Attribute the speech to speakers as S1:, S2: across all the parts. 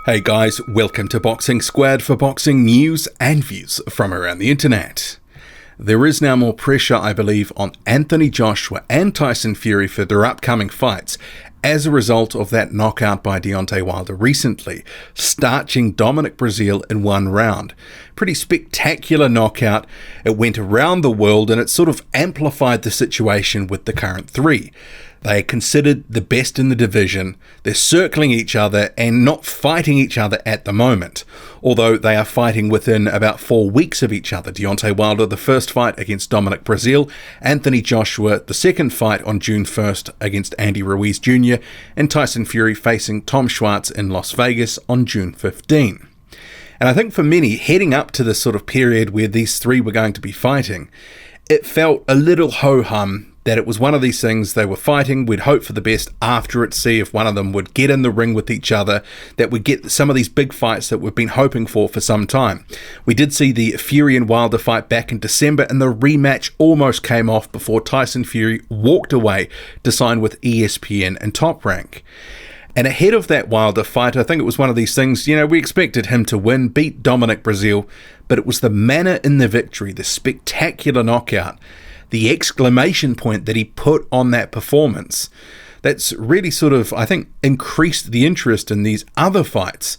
S1: Hey guys, welcome to Boxing Squad for boxing news and views from around the internet. There is now more pressure, I believe, on Anthony Joshua and Tyson Fury for their upcoming fights as a result of that knockout by Deontay Wilder recently, starching Dominic Breazeale in one round. Pretty spectacular knockout. It went around the world and it sort of amplified the situation with the current three. They are considered the best in the division. They're circling each other and not fighting each other at the moment, although they are fighting within about 4 weeks of each other. Deontay Wilder, the first fight against Dominic Breazeale, Anthony Joshua, the second fight on June 1st against Andy Ruiz Jr., and Tyson Fury facing Tom Schwarz in Las Vegas on June 15. And I think for many, heading up to this sort of period where these three were going to be fighting, it felt a little ho-hum that it was one of these things they were fighting. We'd hope for the best after it, see if one of them would get in the ring with each other, that we'd get some of these big fights that we've been hoping for some time. We did see the Fury and Wilder fight back in December, and the rematch almost came off before Tyson Fury walked away to sign with ESPN and Top Rank. And ahead of that Wilder fight, I think it was one of these things, we expected him to win, beat Dominic Breazeale, but it was the manner in the victory, the spectacular knockout, the exclamation point that he put on that performance, that's really sort of, I think, increased the interest in these other fights,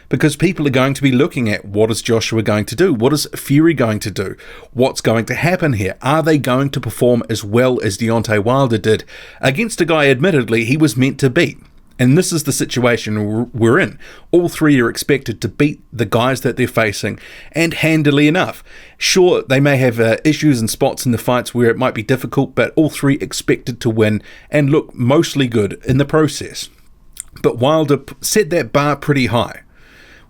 S1: because people are going to be looking at what is Joshua going to do? What is Fury going to do? What's going to happen here? Are they going to perform as well as Deontay Wilder did against a guy, admittedly, he was meant to beat? And this is the situation we're in. All three are expected to beat the guys that they're facing, and handily enough. Sure, they may have issues and spots in the fights where it might be difficult, but all three expected to win and look mostly good in the process. But Wilder set that bar pretty high.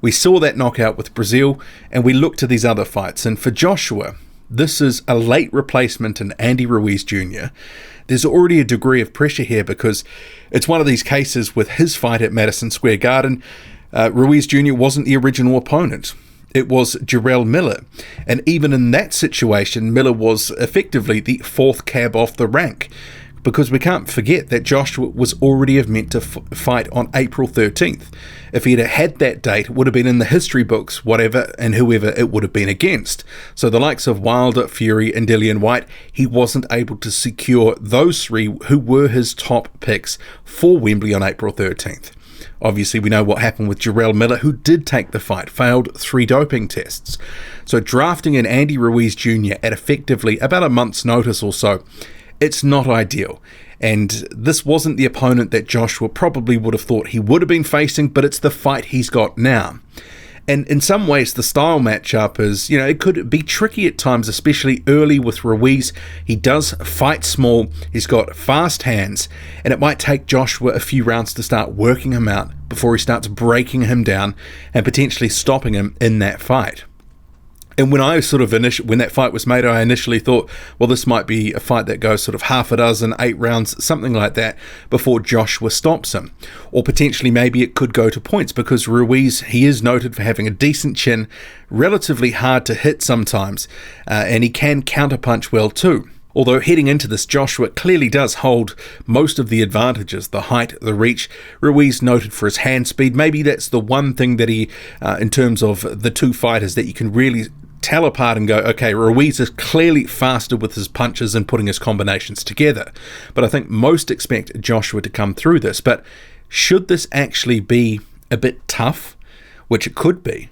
S1: We saw that knockout with Breazeale, and we look to these other fights. And for Joshua, this is a late replacement in Andy Ruiz Jr. There's already a degree of pressure here because it's one of these cases with his fight at Madison Square Garden. Ruiz Jr. wasn't the original opponent. It was Jarrell Miller. And even in that situation, Miller was effectively the fourth cab off the rank, because we can't forget that Joshua was already meant to fight on April 13th. If he'd had that date, it would have been in the history books, whatever and whoever it would have been against. So the likes of Wilder, Fury and Dillian Whyte, he wasn't able to secure those three who were his top picks for Wembley on April 13th. Obviously, we know what happened with Jarrell Miller, who did take the fight, failed 3 doping tests. So drafting in Andy Ruiz Jr. at effectively about a month's notice or so, it's not ideal. And this wasn't the opponent that Joshua probably would have thought he would have been facing, but it's the fight he's got now. And in some ways, the style matchup is, it could be tricky at times, especially early with Ruiz. He does fight small, he's got fast hands, and it might take Joshua a few rounds to start working him out before he starts breaking him down and potentially stopping him in that fight. And when when that fight was made, I initially thought, well, this might be a fight that goes sort of half a dozen, 8 rounds, something like that, before Joshua stops him. Or potentially maybe it could go to points, because Ruiz, he is noted for having a decent chin, relatively hard to hit sometimes, and he can counterpunch well too. Although heading into this, Joshua clearly does hold most of the advantages, the height, the reach. Ruiz noted for his hand speed. Maybe that's the one thing that he, in terms of the two fighters, that you can really tell apart and go, okay, Ruiz is clearly faster with his punches and putting his combinations together. But I think most expect Joshua to come through this. But should this actually be a bit tough, which it could be,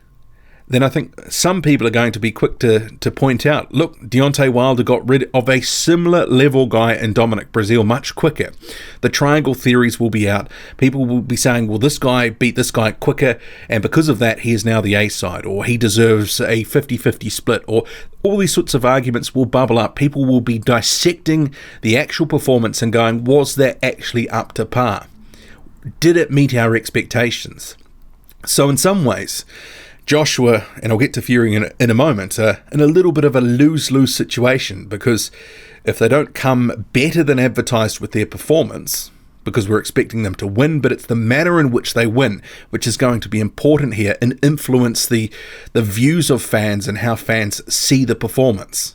S1: then I think some people are going to be quick to point out, look, Deontay Wilder got rid of a similar level guy in Dominic Breazeale much quicker. The triangle theories will be out. People will be saying, well, this guy beat this guy quicker, and because of that, he is now the A side, or he deserves a 50-50 split, or all these sorts of arguments will bubble up. People will be dissecting the actual performance and going, was that actually up to par? Did it meet our expectations? So in some ways, Joshua, and I'll get to Fury in a moment, are in a little bit of a lose-lose situation, because if they don't come better than advertised with their performance, because we're expecting them to win, but it's the manner in which they win which is going to be important here and influence the views of fans and how fans see the performance.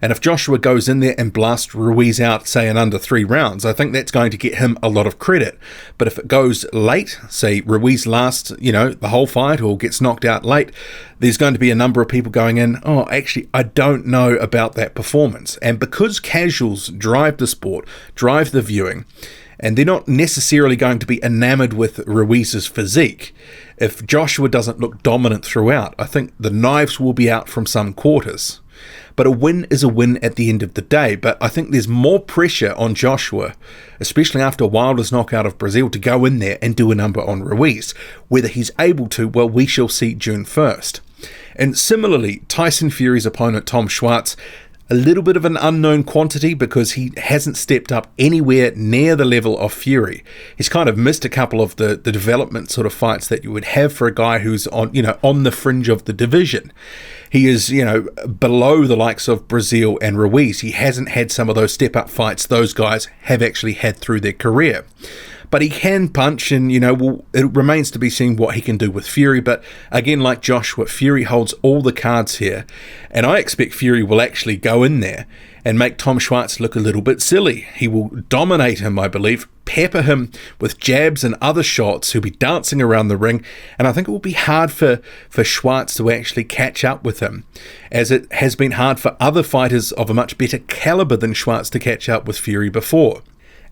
S1: And if Joshua goes in there and blasts Ruiz out, say, in under 3 rounds, I think that's going to get him a lot of credit. But if it goes late, say Ruiz lasts, the whole fight or gets knocked out late, there's going to be a number of people going in, oh, actually, I don't know about that performance. And because casuals drive the sport, drive the viewing, and they're not necessarily going to be enamored with Ruiz's physique, if Joshua doesn't look dominant throughout, I think the knives will be out from some quarters. But a win is a win at the end of the day. But I think there's more pressure on Joshua, especially after Wilder's knockout of Brazil, to go in there and do a number on Ruiz. Whether he's able to, well, we shall see June 1st. And similarly, Tyson Fury's opponent, Tom Schwarz, a little bit of an unknown quantity because he hasn't stepped up anywhere near the level of Fury. He's kind of missed a couple of the development sort of fights that you would have for a guy who's on the fringe of the division. He is, below the likes of Brazil and Ruiz. He hasn't had some of those step-up fights those guys have actually had through their career. But he can punch, and, it remains to be seen what he can do with Fury. But again, like Joshua, Fury holds all the cards here. And I expect Fury will actually go in there and make Tom Schwarz look a little bit silly. He will dominate him, I believe, pepper him with jabs and other shots. He'll be dancing around the ring. And I think it will be hard for Schwarz to actually catch up with him, as it has been hard for other fighters of a much better caliber than Schwarz to catch up with Fury before.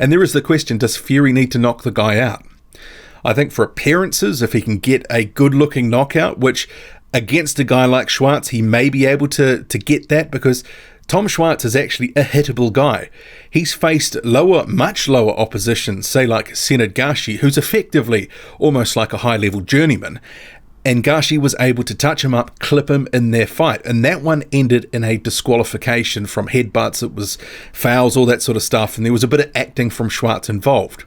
S1: And there is the question, does Fury need to knock the guy out? I think for appearances, if he can get a good-looking knockout, which against a guy like Schwarz, he may be able to get that, because Tom Schwarz is actually a hittable guy. He's faced much lower opposition, say like Senad Gashi, who's effectively almost like a high-level journeyman. And Gashi was able to touch him up, clip him in their fight. And that one ended in a disqualification from headbutts. It was fouls, all that sort of stuff. And there was a bit of acting from Schwarz involved.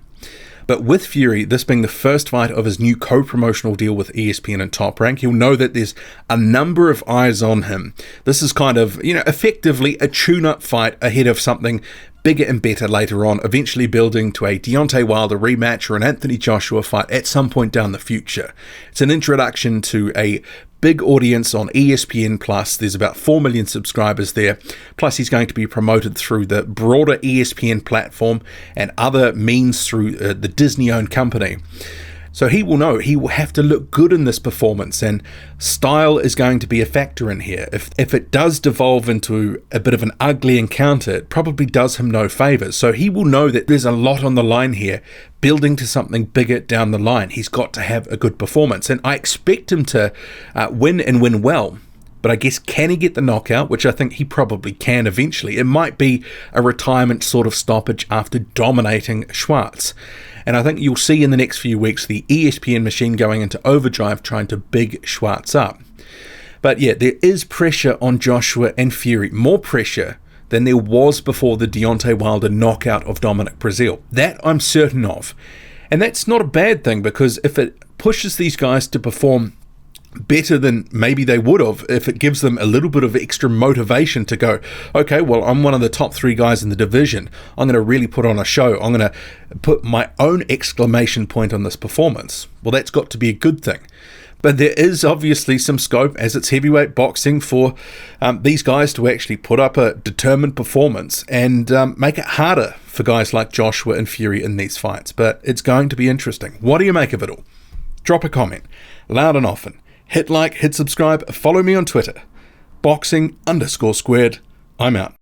S1: But with Fury, this being the first fight of his new co-promotional deal with ESPN and Top Rank, he'll know that there's a number of eyes on him. This is kind of, effectively a tune-up fight ahead of something bigger and better later on, eventually building to a Deontay Wilder rematch or an Anthony Joshua fight at some point down the future. It's an introduction to a big audience on ESPN Plus. There's about 4 million subscribers there. Plus, he's going to be promoted through the broader ESPN platform and other means through the Disney-owned company. So he will know he will have to look good in this performance, and style is going to be a factor in here. If it does devolve into a bit of an ugly encounter, it probably does him no favours. So he will know that there's a lot on the line here, building to something bigger down the line. He's got to have a good performance, and I expect him to win and win well. But I guess, can he get the knockout, which I think he probably can eventually? It might be a retirement sort of stoppage after dominating Schwarz. And I think you'll see in the next few weeks the ESPN machine going into overdrive trying to big Schwarz up. But yeah, there is pressure on Joshua and Fury, more pressure than there was before the Deontay Wilder knockout of Dominic Breazeale. That I'm certain of. And that's not a bad thing, because if it pushes these guys to perform better than maybe they would have, if it gives them a little bit of extra motivation to go, okay, well, I'm one of the top 3 guys in the division, I'm going to really put on a show, I'm going to put my own exclamation point on this performance. Well, that's got to be a good thing. But there is obviously some scope, as it's heavyweight boxing, for these guys to actually put up a determined performance and make it harder for guys like Joshua and Fury in these fights. But it's going to be interesting. What do you make of it all? Drop a comment, loud and often. Hit like, hit subscribe, follow me on Twitter. Boxing_squared. I'm out.